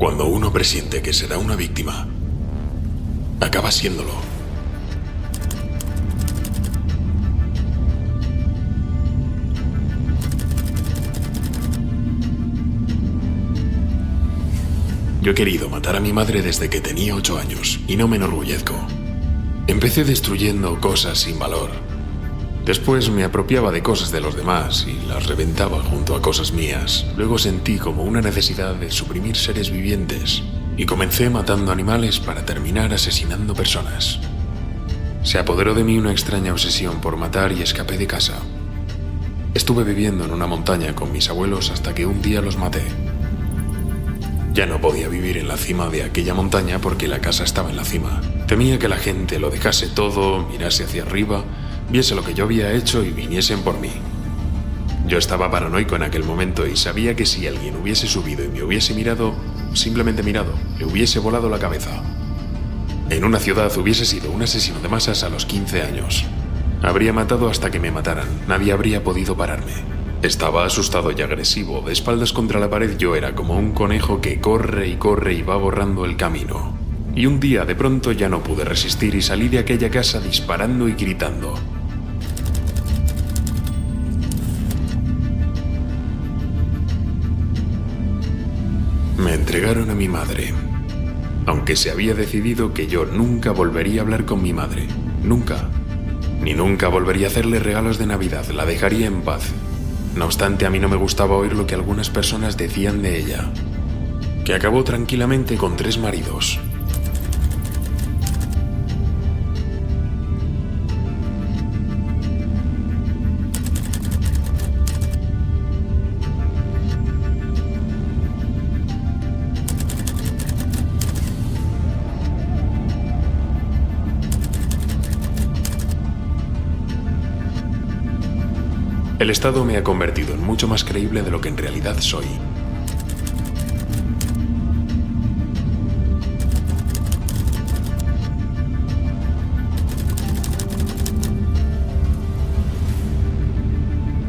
Cuando uno presiente que será una víctima, acaba siéndolo. Yo he querido matar a mi madre desde que tenía 8 años y no me enorgullezco. Empecé destruyendo cosas sin valor. Después me apropiaba de cosas de los demás y las reventaba junto a cosas mías. Luego sentí como una necesidad de suprimir seres vivientes y comencé matando animales para terminar asesinando personas. Se apoderó de mí una extraña obsesión por matar y escapé de casa. Estuve viviendo en una montaña con mis abuelos hasta que un día los maté. Ya no podía vivir en la cima de aquella montaña porque la casa estaba en la cima. Temía que la gente lo dejase todo, mirase hacia arriba, viese lo que yo había hecho y viniesen por mí. Yo estaba paranoico en aquel momento y sabía que si alguien hubiese subido y me hubiese mirado, simplemente mirado, le hubiese volado la cabeza. En una ciudad hubiese sido un asesino de masas a los 15 años. Habría matado hasta que me mataran, nadie habría podido pararme. Estaba asustado y agresivo, de espaldas contra la pared yo era como un conejo que corre y va borrando el camino. Y un día de pronto ya no pude resistir y salí de aquella casa disparando y gritando. Me entregaron a mi madre, aunque se había decidido que yo nunca volvería a hablar con mi madre, nunca. Ni nunca volvería a hacerle regalos de Navidad, la dejaría en paz. No obstante, a mí no me gustaba oír lo que algunas personas decían de ella, que acabó tranquilamente con 3 maridos. El Estado me ha convertido en mucho más creíble de lo que en realidad soy.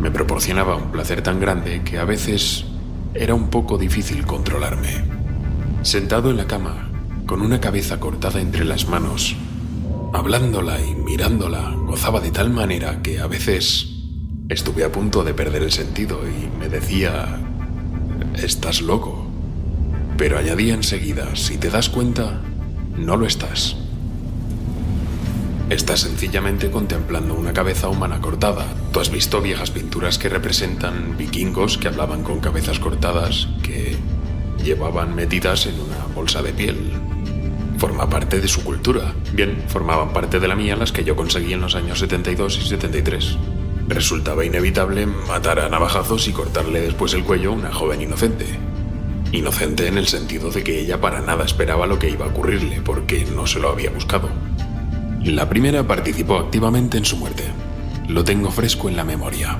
Me proporcionaba un placer tan grande que a veces era un poco difícil controlarme. Sentado en la cama, con una cabeza cortada entre las manos, hablándola y mirándola, gozaba de tal manera que a veces estuve a punto de perder el sentido y me decía: «Estás loco». Pero añadía enseguida: «Si te das cuenta, no lo estás. Estás sencillamente contemplando una cabeza humana cortada. Tú has visto viejas pinturas que representan vikingos que hablaban con cabezas cortadas que llevaban metidas en una bolsa de piel. Forma parte de su cultura. Bien, formaban parte de la mía las que yo conseguí en los años 72 y 73. Resultaba inevitable matar a navajazos y cortarle después el cuello a una joven inocente. Inocente en el sentido de que ella para nada esperaba lo que iba a ocurrirle, porque no se lo había buscado. La primera participó activamente en su muerte. Lo tengo fresco en la memoria.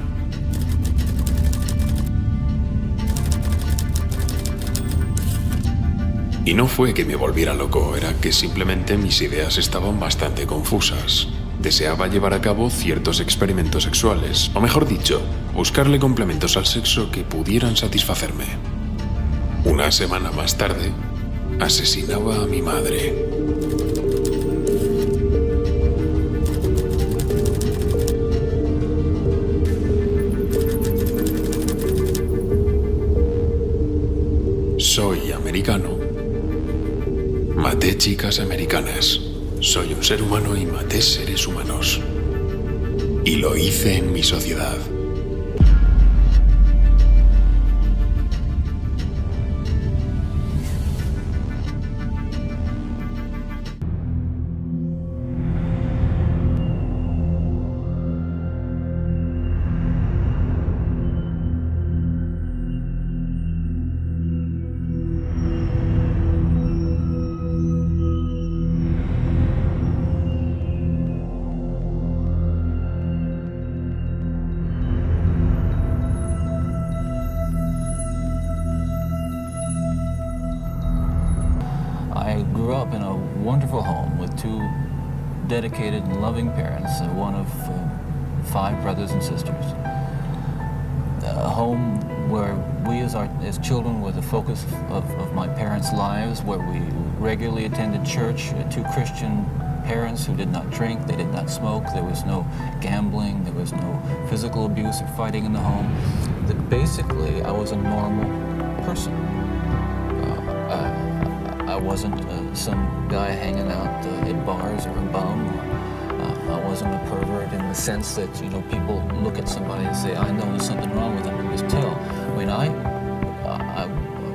Y no fue que me volviera loco, era que simplemente mis ideas estaban bastante confusas. Deseaba llevar a cabo ciertos experimentos sexuales, o mejor dicho, buscarle complementos al sexo que pudieran satisfacerme. Una semana más tarde, asesinaba a mi madre. Soy americano. Maté chicas americanas. Soy un ser humano y maté seres humanos. Y lo hice en mi sociedad. I grew up in a wonderful home with 2 dedicated and loving parents, one of 5 brothers and sisters. A home where we as as children were the focus of my parents' lives, where we regularly attended church, two Christian parents who did not drink, they did not smoke, there was no gambling, there was no physical abuse or fighting in the home. That basically, I was a normal person. I wasn't some guy hanging out at bars or a bum. I wasn't a pervert in the sense that, you know, people look at somebody and say, I know there's something wrong with them, and just tell. I mean, I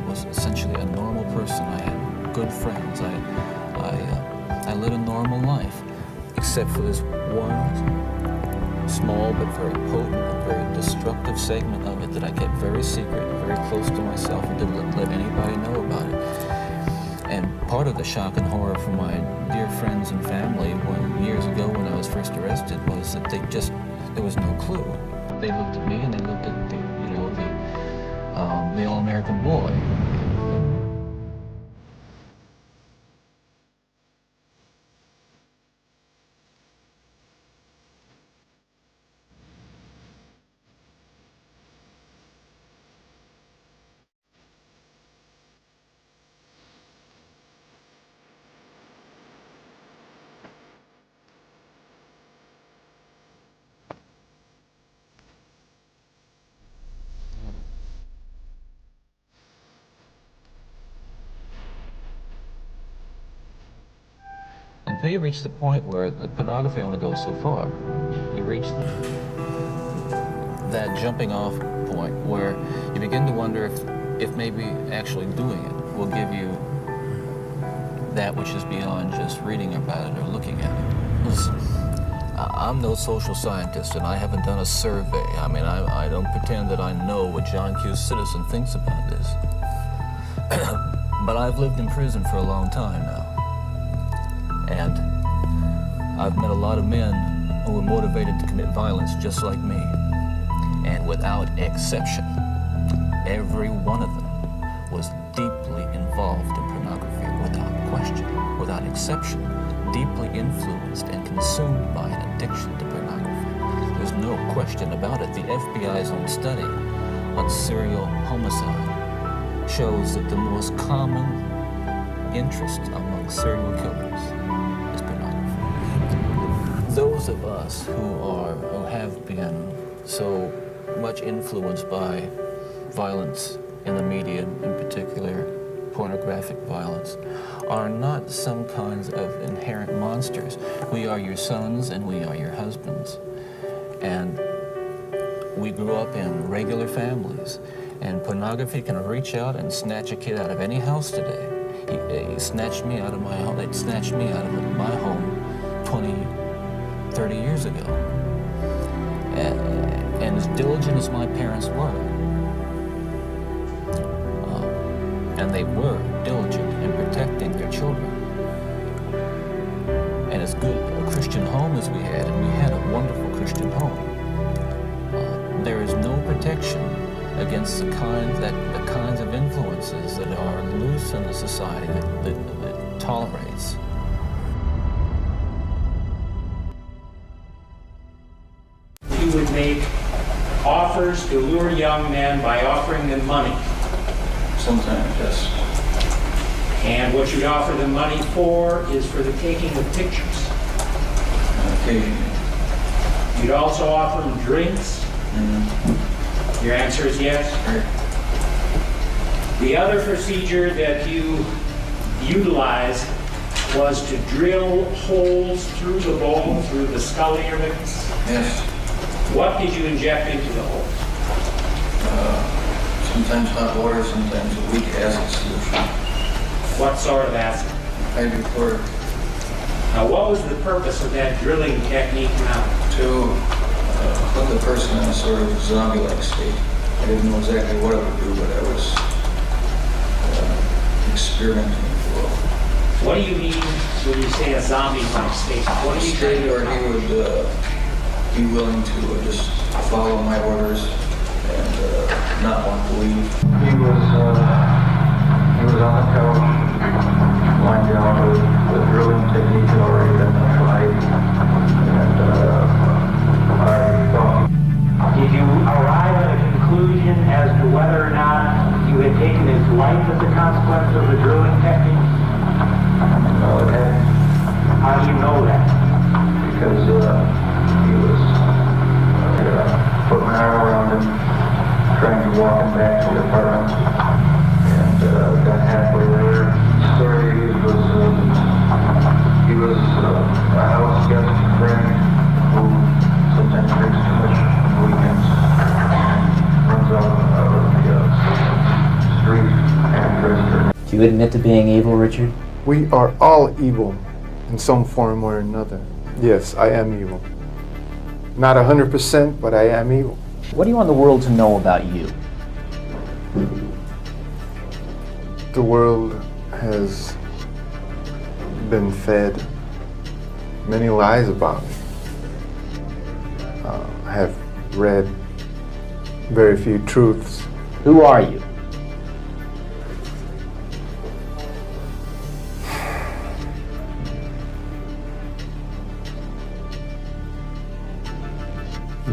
was essentially a normal person. I had good friends. I led a normal life, except for this one small but very potent and very destructive segment of it that I kept very secret, very close to myself, and didn't let anybody know about it. And part of the shock and horror for my dear friends and family years ago when I was first arrested was that there was no clue. They looked at me and they looked at the all-American boy. Until you reach the point where the pornography only goes so far. You reach that jumping off point where you begin to wonder if maybe actually doing it will give you that which is beyond just reading about it or looking at it. Listen, I'm no social scientist and I haven't done a survey. I mean, I don't pretend that I know what John Q. Citizen thinks about this. But I've lived in prison for a long time now. And I've met a lot of men who were motivated to commit violence just like me. And without exception, every one of them was deeply involved in pornography, without question, without exception, deeply influenced and consumed by an addiction to pornography. There's no question about it. The FBI's own study on serial homicide shows that the most common interest among serial killers is pornography. Those of us who have been so much influenced by violence in the media, in particular pornographic violence, are not some kinds of inherent monsters. We are your sons and we are your husbands. And we grew up in regular families, and pornography can reach out and snatch a kid out of any house today. He snatched me out of my home. It snatched me out of my home 20, 30 years ago. And as diligent as my parents were, and they were diligent in protecting their children, and as good a Christian home as we had, and we had a wonderful Christian home, there is no protection against the kinds of influences that are loose in the society that tolerates. You would make offers to lure young men by offering them money. Sometimes, yes. And what you'd offer them money for is for the taking of pictures. Occasionally. You'd also offer them drinks. Mm-hmm. Your answer is yes? Right. The other procedure that you utilized was to drill holes through the bone, through the skull of your victims? Yes. What did you inject into the holes? Sometimes hot water, sometimes a weak acid solution. What sort of acid? Hydrochloric. Now, what was the purpose of that drilling technique now? To put the person in a sort of zombie-like state. I didn't know exactly what it would do, but I was experimenting with the world. What do you mean when you say a zombie-like state? What do you State where he would be willing to just follow my orders and not want to leave. He was on the couch, lying down with the drilling technique had already been tried, and I thought. Did you arrive at a conclusion as to whether or not life as a consequence of the drilling technique? No, it hadn't. How do you know that? Because he was put my arm around him, trying to walk him back to the apartment, and got halfway there. Story was he was a house guest friend who sometimes drinks too much on weekends and runs out of the street and dresser. Do you admit to being evil, Richard? We are all evil in some form or another. Yes, I am evil. Not 100%, but I am evil. What do you want the world to know about you? The world has been fed many lies about me. I have read very few truths. Who are you?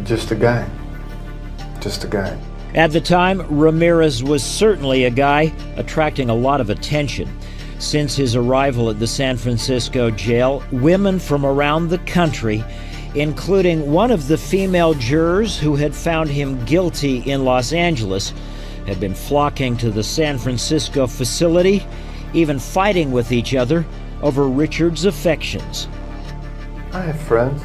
Just a guy. Just a guy. At the time, Ramirez was certainly a guy attracting a lot of attention. Since his arrival at the San Francisco jail, women from around the country, including one of the female jurors who had found him guilty in Los Angeles, had been flocking to the San Francisco facility, even fighting with each other over Richard's affections. I have friends.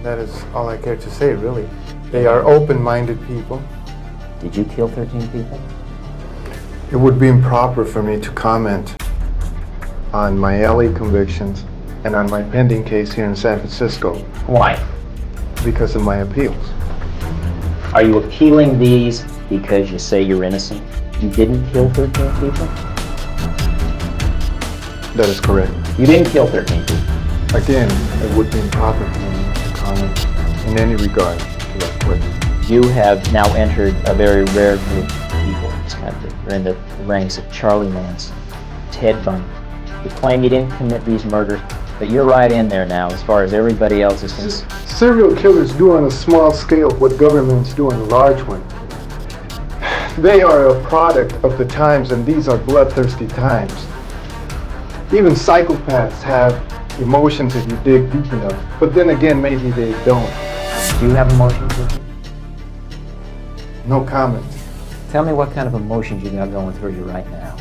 That is all I care to say, really. They are open-minded people. Did you kill 13 people? It would be improper for me to comment on my LA convictions and on my pending case here in San Francisco Why? because of my appeals. Are you appealing these because you say you're innocent? You didn't kill 13 people? That is correct. You didn't kill 13 people. Again, it would be improper for me to comment in any regard to that question. You have now entered a very rare group of people in this country. You're in the ranks of Charlie Manson, Ted Bundy. You claim you didn't commit these murders, but you're right in there now as far as everybody else is concerned. Serial killers do on a small scale what governments do on a large one. They are a product of the times, and these are bloodthirsty times. Even psychopaths have emotions if you dig deep enough, but then again, maybe they don't. Do you have emotions, Richard? No comment. Tell me what kind of emotions you got going through you right now.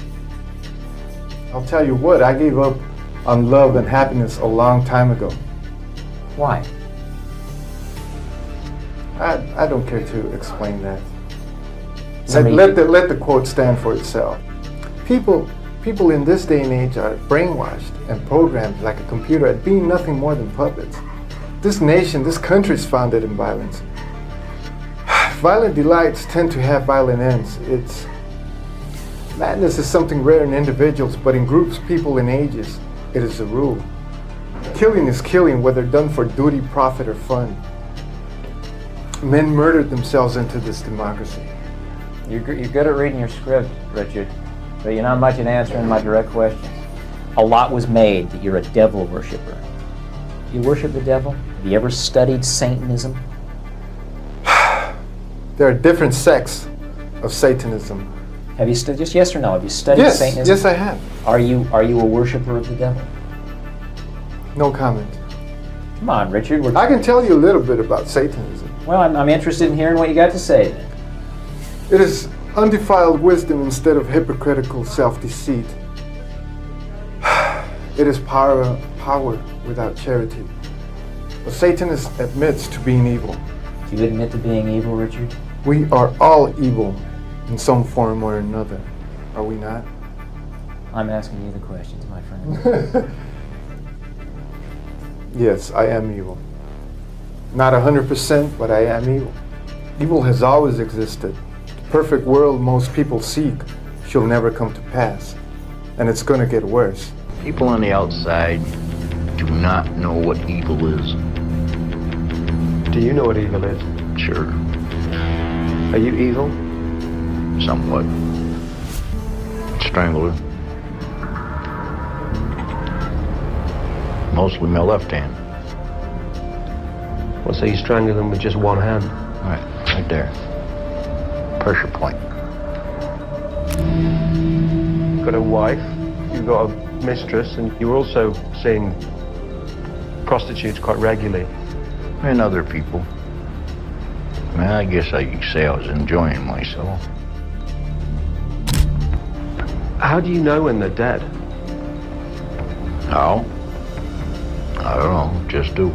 I'll tell you what, I gave up on love and happiness a long time ago. Why? I don't care to explain that. Somebody- Let the quote stand for itself. People in this day and age are brainwashed and programmed like a computer at being nothing more than puppets. This nation, this country is founded in violence. Violent delights tend to have violent ends. Madness is something rare in individuals, but in groups, people, and ages, it is the rule. Killing is killing, whether done for duty, profit, or fun. Men murdered themselves into this democracy. You're good at reading your script, Richard, but you're not much at answering my direct questions. A lot was made that you're a devil worshiper. You worship the devil? Have you ever studied Satanism? There are different sects of Satanism. Have you studied, just yes or no, have you studied Satanism? Yes, I have. Are you a worshiper of the devil? No comment. Come on, Richard. I can tell you a little bit about Satanism. Well, I'm interested in hearing what you got to say then. It is undefiled wisdom instead of hypocritical self-deceit. It is power without charity. A Satanist admits to being evil. Do you admit to being evil, Richard? We are all evil in some form or another, are we not? I'm asking you the questions, my friend. Yes, I am evil. Not 100%, but I am evil. Evil has always existed. The perfect world most people seek shall never come to pass, and it's going to get worse. People on the outside do not know what evil is. Do you know what evil is? Sure, Are you evil? somewhat. Strangler. Mostly my left hand. Well, so you strangle them with just one hand? Right there. Pressure point. You've got a wife, you've got a mistress, and you were also seeing prostitutes quite regularly. And other people. Well, I guess I could say I was enjoying myself. How do you know when they're dead? How? I don't know, just do.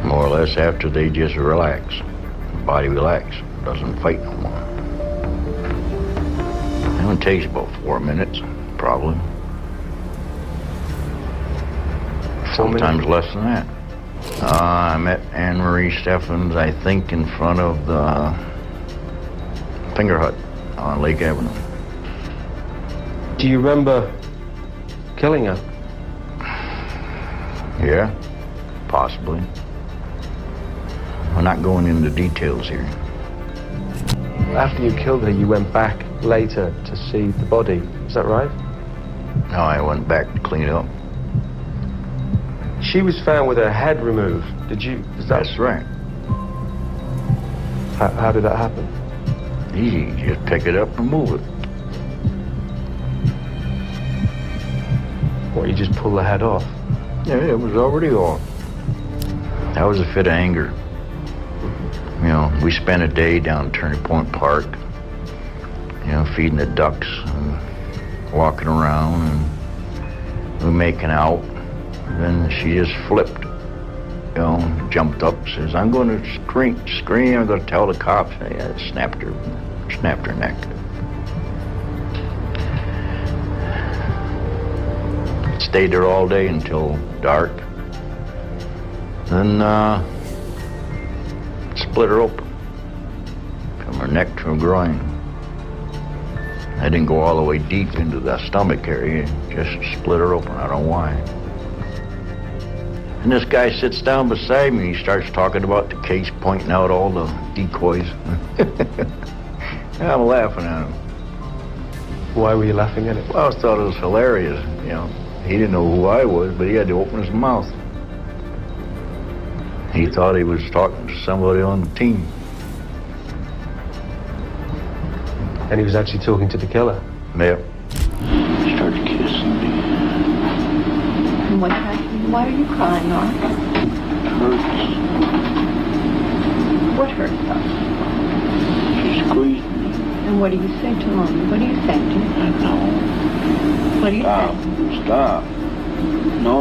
More or less after they just relax. The body relax, doesn't fight no more. It only takes about 4 minutes, probably. Sometimes less than that. I met Anne Marie Steffens, I think, in front of the Finger Hut on Lake Avenue. Do you remember killing her? Yeah, possibly. I'm not going into details here. After you killed her, you went back later to see the body. Is that right? No, I went back to clean it up. She was found with her head removed. That's right. How did that happen? Easy, just pick it up and move it. Or you just pull the head off? Yeah, it was already off. That was a fit of anger. You know, we spent a day down Turning Point Park, you know, feeding the ducks and walking around and we were making out. Then she just flipped, you know, jumped up, says, I'm going to scream, I'm going to tell the cops. Yeah, snapped her neck. Stayed there all day until dark. Then split her open from her neck to her groin. I didn't go all the way deep into the stomach area, just split her open. I don't know why. And this guy sits down beside me, he starts talking about the case, pointing out all the decoys. I'm laughing at him. Why were you laughing at it? Well, I thought it was hilarious, you know. He didn't know who I was, but he had to open his mouth. He thought he was talking to somebody on the team. And he was actually talking to the killer? Yep. He started kissing me. And what happened? Why are you crying, Arthur? It hurts. What hurts us? She squeezed me. And what do you say to Mommy? What do you say to her? No. What do you Stop. say? Stop. No.